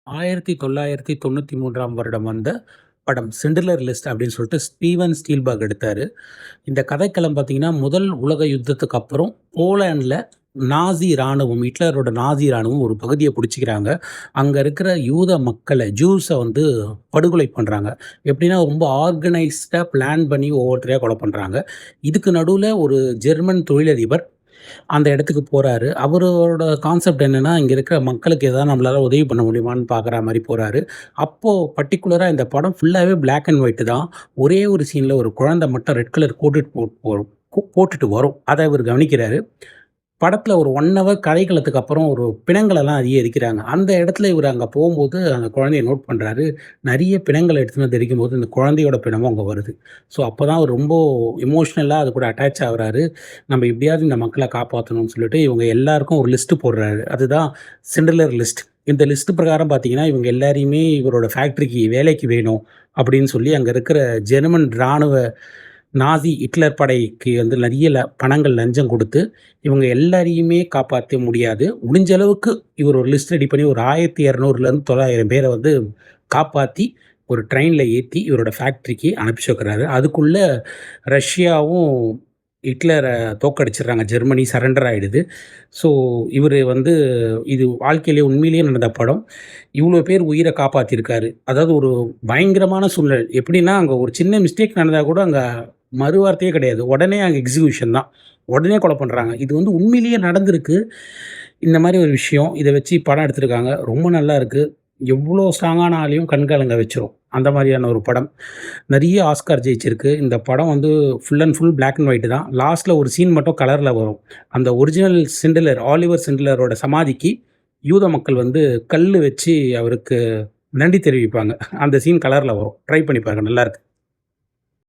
1993ஆம் வருடம் வந்த படம் சிண்ட்லர் லிஸ்ட் அப்படின்னு சொல்லிட்டு ஸ்டீவன் ஸ்பீல்பர்க் எடுத்தாரு. இந்த கதைக்களம் பார்த்தீங்கன்னா, முதல் உலக யுத்தத்துக்கு அப்புறம் போலாண்ட்ல நாசி ராணுவம், ஹிட்லரோட நாசி ராணுவம் ஒரு பகுதிய புடிச்சுக்கிறாங்க. அங்க இருக்கிற யூத மக்கள, ஜூஸ வந்து படுகொலை பண்றாங்க. எப்படின்னா, ரொம்ப ஆர்கனைஸ்டா பிளான் பண்ணி ஒவ்வொருத்தரையா கொலை பண்றாங்க. இதுக்கு நடுவுல ஒரு ஜெர்மன் தொழிலதிபர் அந்த இடத்துக்கு போறாரு. அவரோட கான்செப்ட் என்னன்னா, இங்க இருக்கிற மக்களுக்கு ஏதாவது நம்மளால உதவி பண்ண முடியுமான்னு பார்க்குற மாரி போறாரு. அப்போ பர்ட்டிகுலரா இந்த படம் ஃபுல்லாவே பிளாக் அண்ட் ஒயிட் தான். ஒரே ஒரு சீன்ல ஒரு குழந்தை மட்டும் ரெட் கலர் கோட்டுட்டு போட்டுட்டு வரும். அத இவரு கவனிக்கிறாரு. படத்துல ஒரு 1 ஹவர் கதைக்களத்துக்கு அப்புறம் ஒரு பிணங்களெல்லாம் அதிக எரிக்கிறாங்க. அந்த இடத்துல இவரு அங்க போம்போது அந்த குழந்தைய நோட் பண்றாரு. நெறைய பிணங்கள எடுத்துன்னு வந்து எரிக்கும்போது, இந்த குழந்தையோட பிணமும் அங்க வருது. ஸோ அப்பதான் அவரு ரொம்ப எமோஷனலா அது கூட அட்டாச் ஆகுறாரு. நம்ம எப்படியாவது இந்த மக்கள காப்பாத்தணும்னு சொல்லிட்டு, இவங்க எல்லாருக்கும் ஒரு லிஸ்ட் போடுறாரு. அதுதான் சிண்ட்லர் லிஸ்ட். இந்த லிஸ்ட் பிரகாரம் பார்த்தீங்கன்னா, இவங்க எல்லாரையுமே இவரோட ஃபேக்டரிக்கு வேலைக்கு வேணும் அப்படின்னு சொல்லி, அங்க இருக்கிற ஜெர்மன் ராணுவ நாசி ஹிட்லர் படைக்கு வந்து நெறைய பணங்கள் லஞ்சம் குடுத்து, இவங்க எல்லாரையுமே காப்பாத்த முடியாது. முடிஞ்ச அளவுக்கு இவர் ஒரு லிஸ்ட் ரெடி பண்ணி ஒரு 1200லேருந்து 900 பேர வந்து காப்பாத்தி, ஒரு ட்ரெயின்ல ஏத்தி இவரோட ஃபேக்டரிக்கு அனுப்பிச்சு வைக்கிறாரு. அதுக்குள்ள ரஷ்யாவும் ஹிட்லர தோற்கடிச்சிடுறாங்க. ஜெர்மனி சரண்டர் ஆயிடுது. ஸோ இவரு வந்து இது வாழ்க்கையிலே உண்மையிலேயே நடந்த படம். இவ்ளோ பேர் உயிர காப்பாத்தியிருக்காரு. அதாவது ஒரு பயங்கரமான சூழ்நிலை. எப்படின்னா, அங்க ஒரு சின்ன மிஸ்டேக் நடந்தா கூட அங்க மறுவார்த்தையே கிடையாது. உடனே அங்க எக்ஸிகியூஷன் தான். உடனே கொலை பண்றாங்க. இது வந்து உண்மையிலேயே நடந்திருக்கு. இந்த மாரி ஒரு விஷயம். இத வச்சு படம் எடுத்திருக்காங்க. ரொம்ப நல்லா இருக்கு. எவ்ளோ ஸ்ட்ராங்கான ஆளையும் கண் கலங்க வச்சுரும். அந்த மாரியான ஒரு படம். நெறைய ஆஸ்கார் ஜெயிச்சிருக்கு. இந்த படம் வந்து full and full black and white தான். லாஸ்ட்ல ஒரு சீன் மட்டும் கலர்ல வரும். அந்த ஒரிஜினல் சிண்ட்லர், ஆலிவர் சிண்ட்லரோட சமாதிக்கு யூத மக்கள் வந்து கல்லு வச்சு அவருக்கு நன்றி தெரிவிப்பாங்க. அந்த சீன் கலர்ல வரும். ட்ரை பண்ணி பாருங்க. நல்லாருக்கு.